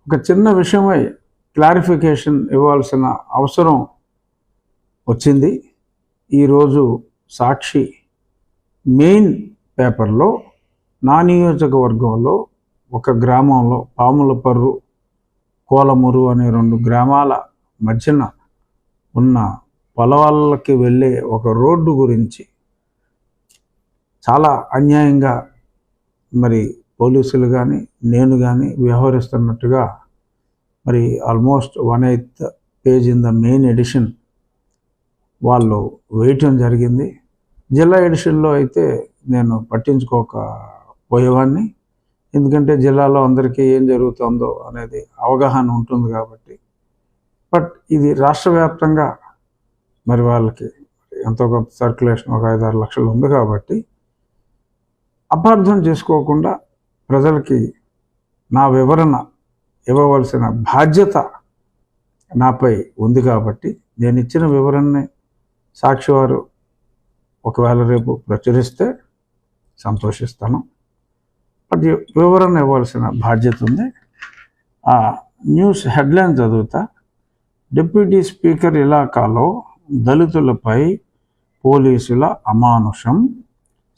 ఒక చిన్న విషయమై క్లారిఫికేషన్ ఇవ్వాల్సిన అవసరం వచ్చింది. ఈరోజు సాక్షి మెయిన్ పేపర్లో నా నియోజకవర్గంలో ఒక గ్రామంలో పాములపర్రు, కోలమూరు అనే 2 గ్రామాల మధ్యన ఉన్న పొలాలకి వెళ్ళే ఒక రోడ్డు గురించి చాలా అన్యాయంగా మరి పోలీసులు కానీ నేను కానీ వ్యవహరిస్తున్నట్టుగా మరి almost 1/8 page in the main edition వాళ్ళు వేయటం జరిగింది. జిల్లా ఎడిషన్లో అయితే నేను పట్టించుకోకపోయేవాడిని, ఎందుకంటే జిల్లాలో అందరికీ ఏం జరుగుతుందో అనేది అవగాహన ఉంటుంది కాబట్టి. బట్ ఇది రాష్ట్ర వ్యాప్తంగా మరి వాళ్ళకి ఎంతో కొంత సర్క్యులేషన్ ఒక 5-6 లక్షలు ఉంది కాబట్టి అపార్థం చేసుకోకుండా ప్రజలకి నా వివరణ ఇవ్వవలసిన బాధ్యత నాపై ఉంది కాబట్టి నేను ఇచ్చిన వివరణని సాక్షి వారు ఒకవేళ రేపు ప్రచురిస్తే సంతోషిస్తాను. అది వివరణ ఇవ్వాల్సిన బాధ్యత ఉంది. ఆ న్యూస్ హెడ్లైన్ చదువుతా. డిప్యూటీ స్పీకర్ ఇలాకాలో దళితులపై పోలీసుల అమానుషం,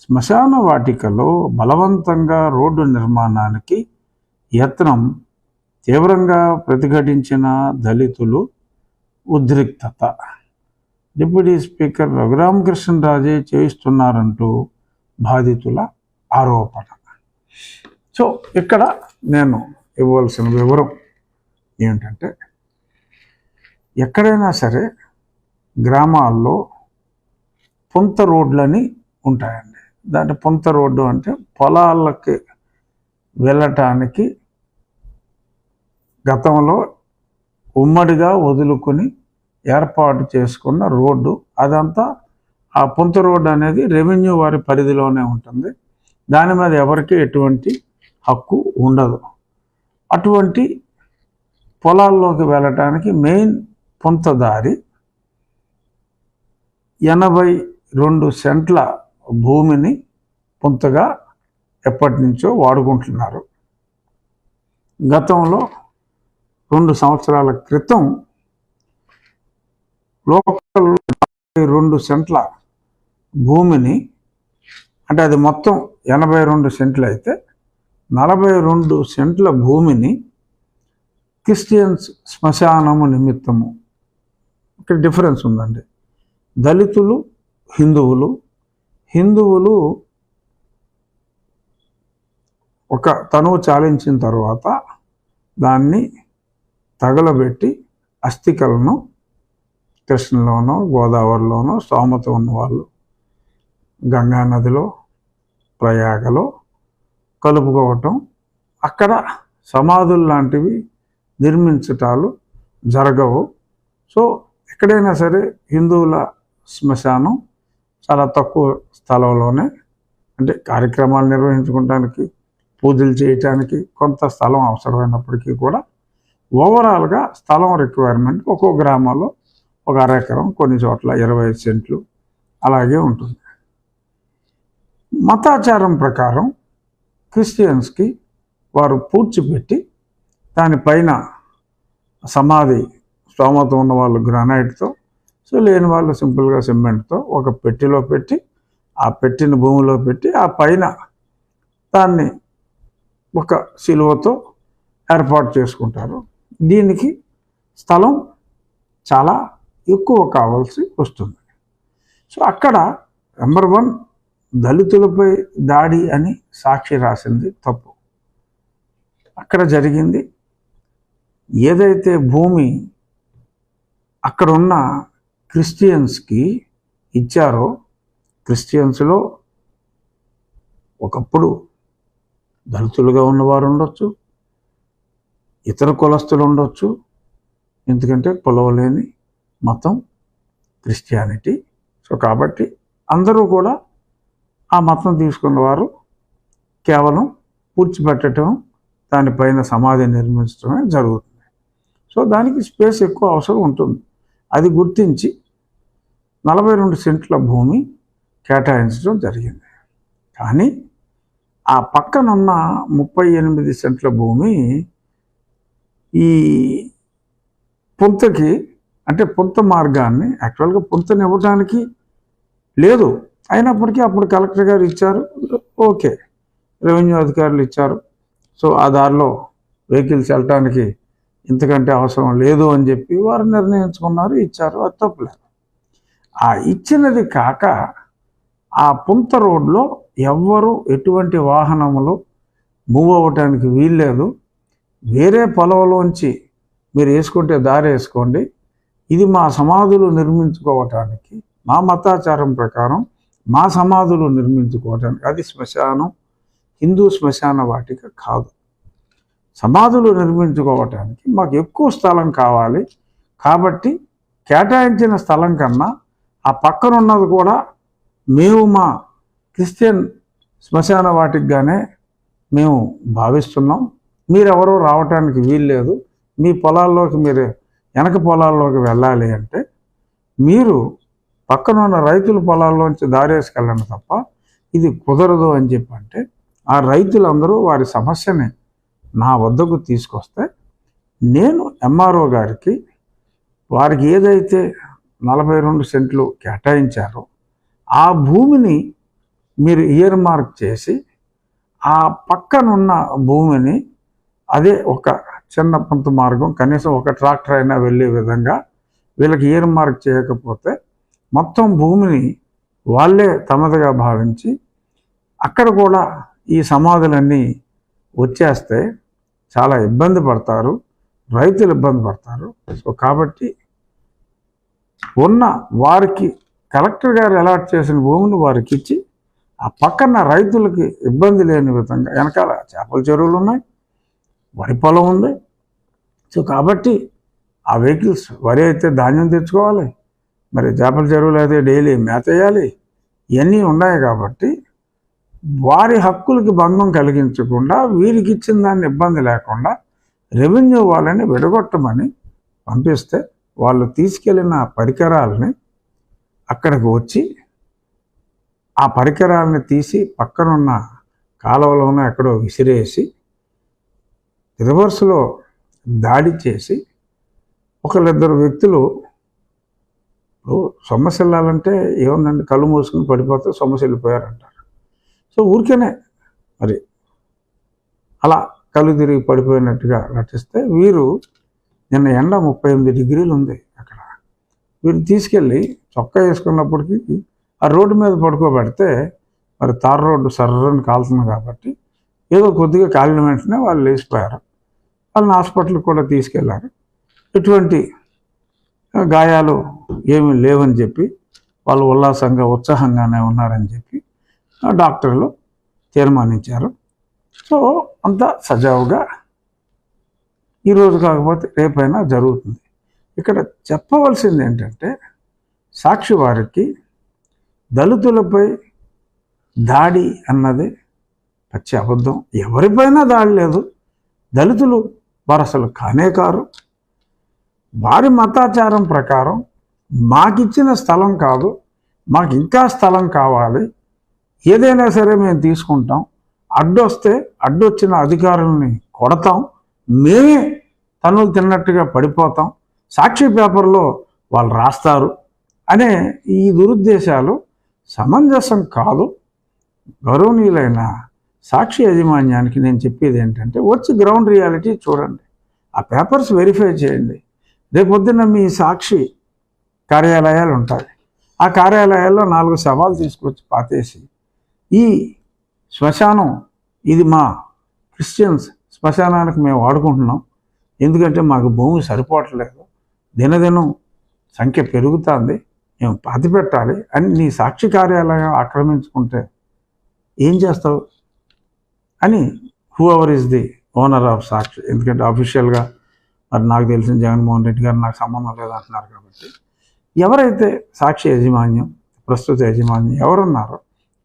శ్మశాన వాటికలో బలవంతంగా రోడ్డు నిర్మాణానికి యత్నం, తీవ్రంగా ప్రతిఘటించిన దళితులు, ఉద్రిక్తత. డిప్యూటీ స్పీకర్ రఘురామకృష్ణరాజే చేయిస్తున్నారంటూ బాధితుల ఆరోపణ. సో ఇక్కడ నేను ఇవ్వాల్సిన వివరం ఏంటంటే, ఎక్కడైనా సరే గ్రామాల్లో పొంత రోడ్లని ఉంటాయండి. దాంట్లో పొంత రోడ్డు అంటే పొలాలకి వెళ్ళటానికి గతంలో ఉమ్మడిగా వదులుకొని ఏర్పాటు చేసుకున్న రోడ్డు. అదంతా ఆ పొంత రోడ్డు అనేది రెవెన్యూ వారి పరిధిలోనే ఉంటుంది. దాని మీద ఎవరికి ఎటువంటి హక్కు ఉండదు. అటువంటి పొలాల్లోకి వెళ్ళటానికి మెయిన్ పొంత దారి 82 సెంట్ల భూమిని పొంతగా ఎప్పటి నుంచో వాడుకుంటున్నారు. గతంలో 2 సంవత్సరాల క్రితం లోకల్ 2 సెంట్ల భూమిని, అంటే అది మొత్తం 82 సెంట్లు అయితే 42 సెంట్ల భూమిని క్రిస్టియన్స్ శ్మశానము నిమిత్తము. ఇక్కడ డిఫరెన్స్ ఉందండి. దళితులు, హిందువులు ఒక తనువు చాలించిన తర్వాత దాన్ని తగలబెట్టి అస్థికలను కృష్ణలోనో గోదావరిలోనో స్తోమత ఉన్న వాళ్ళు గంగానదిలో ప్రయాగలో కలుపుకోవటం, అక్కడ సమాధులు లాంటివి నిర్మించటాలు జరగవు. సో ఎక్కడైనా సరే హిందువుల శ్మశానం చాలా తక్కువ స్థలంలోనే, అంటే కార్యక్రమాలు నిర్వహించుకోవడానికి, పూజలు చేయటానికి కొంత స్థలం అవసరమైనప్పటికీ కూడా ఓవరాల్గా స్థలం రిక్వైర్మెంట్ ఒక్కో గ్రామాల్లో ఒక 1/2 ఎకరం, కొన్ని చోట్ల 25 సెంట్లు అలాగే ఉంటుంది. మతాచారం ప్రకారం క్రిస్టియన్స్కి వారు పూడ్చిపెట్టి దానిపైన సమాధి, స్తోమత ఉన్న వాళ్ళు గ్రానైట్తో, సో లేని వాళ్ళు సింపుల్గా సిమెంట్తో ఒక పెట్టెలో పెట్టి, ఆ పెట్టిన భూమిలో పెట్టి ఆ పైన దాన్ని ఒక సిలువతో ఏర్పాటు చేసుకుంటారు. దీనికి స్థలం చాలా ఎక్కువ కావాల్సి వస్తుంది. సో అక్కడ నెంబర్ 1 దళితులపై దాడి అని సాక్షి రాసింది తప్పు. అక్కడ జరిగింది ఏదైతే భూమి అక్కడున్న క్రిస్టియన్స్కి ఇచ్చారో, క్రిస్టియన్స్లో ఒకప్పుడు దళితులుగా ఉన్నవారు ఉండొచ్చు, ఇతర కులస్తులు ఉండొచ్చు, ఎందుకంటే పొలవలేని మతం క్రిస్టియానిటీ. సో కాబట్టి అందరూ కూడా ఆ మతం తీసుకున్నవారు కేవలం పూడ్చిపెట్టడం, దానిపైన సమాధి నిర్మించడమే జరుగుతుంది. సో దానికి స్పేస్ ఎక్కువ అవసరం ఉంటుంది. అది గుర్తించి 42 సెంట్ల భూమి కేటాయించడం జరిగింది. కానీ ఆ పక్కనున్న 38 సెంట్ల భూమి ఈ పుంతకి అంటే పుంత మార్గాన్ని యాక్చువల్గా పుంతని ఇవ్వడానికి లేదు, అయినప్పటికీ అప్పుడు కలెక్టర్ గారు ఇచ్చారు, ఓకే, రెవెన్యూ అధికారులు ఇచ్చారు. సో ఆ దారిలో వెహికల్స్ వెళ్ళటానికి ఇంతకంటే అవసరం లేదు అని చెప్పి వారు నిర్ణయించుకున్నారు, ఇచ్చారు, అది తప్పులేదు. ఆ ఇచ్చినది కాక ఆ పుంత రోడ్లో ఎవ్వరూ ఎటువంటి వాహనములు మూవ్ అవ్వటానికి వీల్లేదు. వేరే పొలంలోంచి మీరు వేసుకుంటే దారి వేసుకోండి, ఇది మా సమాధులు నిర్మించుకోవటానికి, మా మతాచారం ప్రకారం మా సమాధులు నిర్మించుకోవటానికి, అది శ్మశానం, హిందూ శ్మశాన వాటిక కాదు. సమాధులు నిర్మించుకోవటానికి మాకు ఎక్కువ స్థలం కావాలి, కాబట్టి కేటాయించిన స్థలం కన్నా ఆ పక్కన ఉన్నది కూడా మేము మా క్రిస్టియన్ శ్మశాన వాటికిగానే మేము భావిస్తున్నాం, మీరెవరూ రావటానికి వీల్లేదు, మీ పొలాల్లోకి మీరు వెనక పొలాల్లోకి వెళ్ళాలి అంటే మీరు పక్కన ఉన్న రైతుల పొలాల్లోంచి దారేసుకెళ్ళండి తప్ప ఇది కుదరదు అని చెప్పంటే ఆ రైతులందరూ వారి సమస్యని నా వద్దకు తీసుకొస్తే నేను ఎంఆర్ఓ గారికి వారికి ఏదైతే 42 సెంట్లు కేటాయించారో ఆ భూమిని మీరు ఇయర్ మార్క్ చేసి ఆ పక్కనున్న భూమిని అదే ఒక చిన్న పుంత మార్గం, కనీసం ఒక ట్రాక్టర్ అయినా వెళ్ళే విధంగా వీళ్ళకి ఇయర్ మార్క్ చేయకపోతే మొత్తం భూమిని వాళ్ళే తమదిగా భావించి అక్కడ కూడా ఈ సమాధులన్నీ వచ్చేస్తే చాలా ఇబ్బంది పడతారు, రైతులు ఇబ్బంది పడతారు. సో కాబట్టి ఉన్న వారికి కలెక్టర్ గారు అలాట్ చేసిన భూమిని వారికి ఇచ్చి ఆ పక్కన రైతులకి ఇబ్బంది లేని విధంగా, వెనకాల చేపల చెరువులు ఉన్నాయి, వరి పొలం ఉంది. సో కాబట్టి ఆ వెహికల్స్ వరి అయితే ధాన్యం తెచ్చుకోవాలి, మరి చేపల చెరువులు అయితే డైలీ మేత వేయాలి, ఇవన్నీ ఉన్నాయి. కాబట్టి వారి హక్కులకి భంగం కలిగించకుండా వీరికి ఇచ్చిన దాన్ని ఇబ్బంది లేకుండా రెవెన్యూ వాళ్ళని విడగొట్టమని పంపిస్తే వాళ్ళు తీసుకెళ్ళిన పరికరాలని అక్కడికి వచ్చి ఆ పరికరాలని తీసి పక్కనున్న కాలువలోనే ఎక్కడో విసిరేసి రివర్స్లో దాడి చేసి ఒకళ్ళిద్దరు వ్యక్తులు, సొమ్మసి వెళ్ళాలంటే ఏముందండి, కళ్ళు మూసుకుని పడిపోతే సొమ్మసి వెళ్ళిపోయారంటారు. సో ఊరికేనే మరి అలా కళ్ళు తిరిగి పడిపోయినట్టుగా నటిస్తే వీరు నిన్న ఎండ 38 డిగ్రీలు ఉంది అక్కడ, వీరు తీసుకెళ్ళి చొక్కా వేసుకున్నప్పటికీ ఆ రోడ్డు మీద పడుకోబెడితే మరి తార్ రోడ్డు సర్రని కాలుతుంది కాబట్టి ఏదో కొద్దిగా కాలిన వెంటనే వాళ్ళు లేచిపోయారు. వాళ్ళని హాస్పిటల్కి కూడా తీసుకెళ్లారు. ఎటువంటి గాయాలు ఏమీ లేవని చెప్పి వాళ్ళు ఉల్లాసంగా ఉత్సాహంగానే ఉన్నారని చెప్పి డాక్టర్లు తీర్మానించారు. సో అంతా సజావుగా ఈరోజు కాకపోతే రేపైనా జరుగుతుంది. ఇక్కడ చెప్పవలసింది ఏంటంటే సాక్షి వారికి దళితులపై దాడి అన్నది పచ్చి అబద్ధం. ఎవరిపైనా దాడి లేదు, దళితులు వారు అసలు కానే కారు. వారి మతాచారం ప్రకారం మాకిచ్చిన స్థలం కాదు, మాకు ఇంకా స్థలం కావాలి, ఏదైనా సరే మేము తీసుకుంటాం, అడ్డొస్తే అడ్డొచ్చిన అధికారులని కొడతాం, మేమే తనులు తిన్నట్టుగా పడిపోతాం, సాక్షి పేపర్లో వాళ్ళు రాస్తారు అనే ఈ దురుద్దేశాలు సమంజసం కాదు. గౌరవనీయులైన సాక్షి యాజమాన్యానికి నేను చెప్పేది ఏంటంటే వచ్చి గ్రౌండ్ రియాలిటీ చూడండి, ఆ పేపర్స్ వెరిఫై చేయండి. రేపొద్దున మీ సాక్షి కార్యాలయాలు ఉంటాయి, ఆ కార్యాలయాల్లో 4 శవాలు తీసుకొచ్చి పాతేసి ఈ శ్మశానం ఇది మా క్రిస్టియన్స్ శ్మశానానికి మేము వాడుకుంటున్నాం, ఎందుకంటే మాకు భూమి సరిపోవట్లేదు, దినదినం సంఖ్య పెరుగుతుంది, మేము పాతి పెట్టాలి అని నీ సాక్షి కార్యాలయం ఆక్రమించుకుంటే ఏం చేస్తావు అని whoever is the owner of Sakshi, ఎందుకంటే అఫీషియల్గా మరి నాకు తెలిసిన జగన్మోహన్ రెడ్డి గారు నాకు సంబంధం లేదంటున్నారు కాబట్టి ఎవరైతే సాక్షి యాజమాన్యం ప్రస్తుత యాజమాన్యం ఎవరున్నారో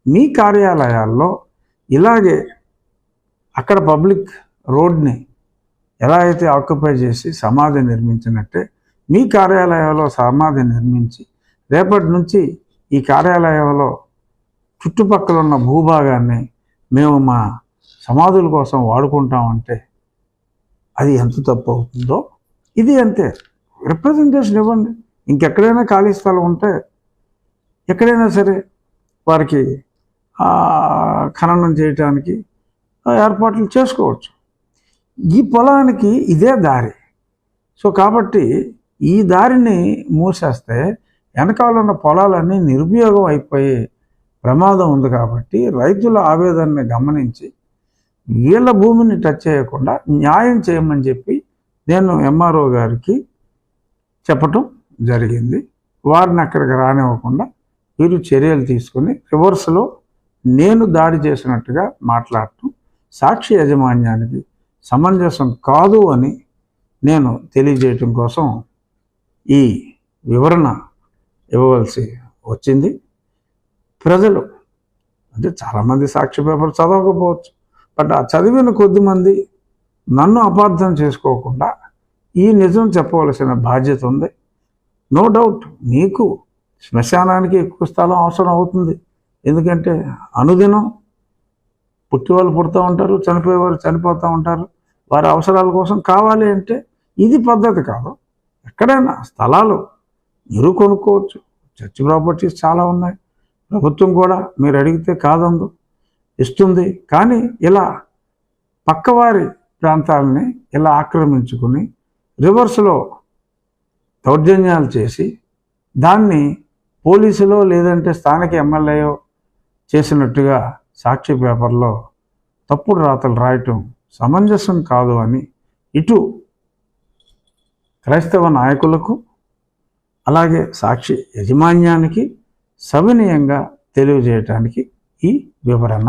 మీ కార్యాలయాల్లో ఇలాగే అక్కడ పబ్లిక్ రోడ్ని ఎలా అయితే ఆక్యుపై చేసి సమాధి నిర్మించినట్టే మీ కార్యాలయంలో సమాధి నిర్మించి రేపటి నుంచి ఈ కార్యాలయంలో చుట్టుపక్కల ఉన్న భూభాగాన్ని మేము మా సమాధుల కోసం వాడుకుంటామంటే అది ఎంత తప్పు అవుతుందో ఇది అంతే. రిప్రజెంటేషన్ ఇవ్వండి. ఇంకెక్కడైనా ఖాళీ స్థలం ఉంటే ఎక్కడైనా సరే వారికి ఖననం చేయటానికి ఏర్పాట్లు చేసుకోవచ్చు. ఈ పొలానికి ఇదే దారి. సో కాబట్టి ఈ దారిని మూసేస్తే వెనకాల ఉన్న పొలాలన్నీ నిరుపయోగం అయిపోయే ప్రమాదం ఉంది. కాబట్టి రైతుల ఆవేదనని గమనించి వీళ్ళ భూమిని టచ్ చేయకుండా న్యాయం చేయమని చెప్పి నేను ఎంఆర్ఓ గారికి చెప్పటం జరిగింది. వారిని అక్కడికి రానివ్వకుండా వీరు చర్యలు తీసుకుని రివర్స్లో నేను దాడి చేసినట్టుగా మాట్లాడటం సాక్షి యాజమాన్యానికి సమంజసం కాదు అని నేను తెలియజేయటం కోసం ఈ వివరణ ఇవ్వవలసి వచ్చింది. ప్రజలు అంటే చాలామంది సాక్షి పేపర్ చదవకపోవచ్చు, బట్ ఆ చదివిన కొద్దిమంది నన్ను అపార్థం చేసుకోకుండా ఈ నిజం చెప్పవలసిన బాధ్యత ఉంది. నో డౌట్ మీకు శ్మశానానికి ఎక్కువ స్థలం అవసరం అవుతుంది. ఎందుకంటే అనుదినం పుట్టివాళ్ళు పుడుతూ ఉంటారు, చనిపోయేవారు చనిపోతూ ఉంటారు. వారి అవసరాల కోసం కావాలి అంటే ఇది పద్ధతి కాదు. ఎక్కడైనా స్థలాలు మీరు కొనుక్కోవచ్చు. చర్చ్ ప్రాపర్టీస్ చాలా ఉన్నాయి. ప్రభుత్వం కూడా మీరు అడిగితే కాదందు ఇస్తుంది. కానీ ఇలా పక్కవారి ప్రాంతాలని ఇలా ఆక్రమించుకుని రివర్స్లో దౌర్జన్యాలు చేసి దాన్ని పోలీసులో లేదంటే స్థానిక ఎమ్మెల్యేయో చేసినట్టుగా సాక్షి పేపర్లో తప్పుడు రాతలు రాయటం సమంజసం కాదు అని ఇటు క్రైస్తవ నాయకులకు అలాగే సాక్షి యాజమాన్యానికి సవినయంగా తెలియజేయటానికి ఈ వివరణ.